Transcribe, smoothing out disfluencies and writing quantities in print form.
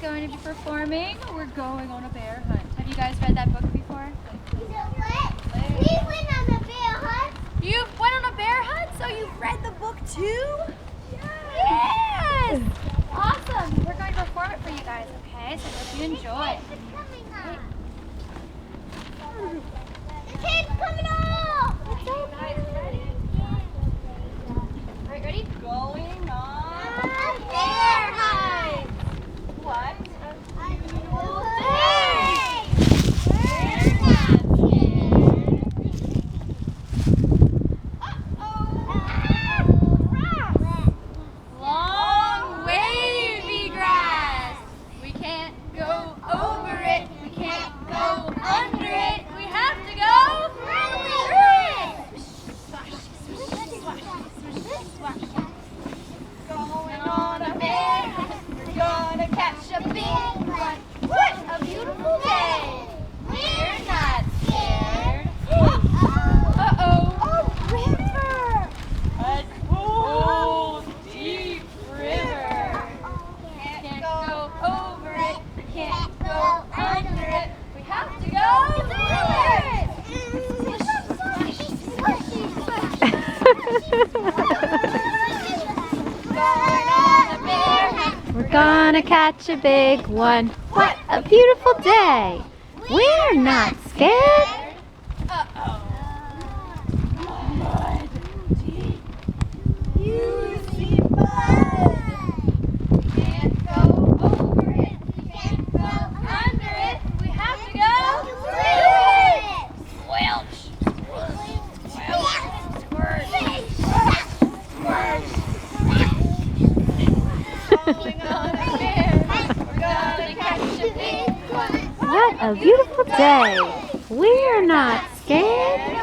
going to be performing We're Going on a Bear Hunt. Have you guys read that book before? We went on a bear hunt. You went on a bear hunt? So you've read the book too? Yes! Awesome! We're going to perform it for you guys, okay? So hope you enjoy. The tape's coming off! It's okay. Ready? Alright, ready? Going on A bear hunt! what? A beautiful day! Long wavy grass. We can't go over it. We can't go under it. We have to go through it. Going on a bear hunt. We're gonna catch a big one. What a beautiful day. We're not scared. Uh-oh. A river! A cool, deep river. Can't go over it. Can't go under it. We have to go Going on a bear hunt. We're gonna catch a big one. What a beautiful day. We're not scared. Uh-oh. You see blood. Can't go over it. Can't go under it. We have to go squelch. Going on a bear hunt. We're gonna catch a big one. What a beautiful day. We're not scared.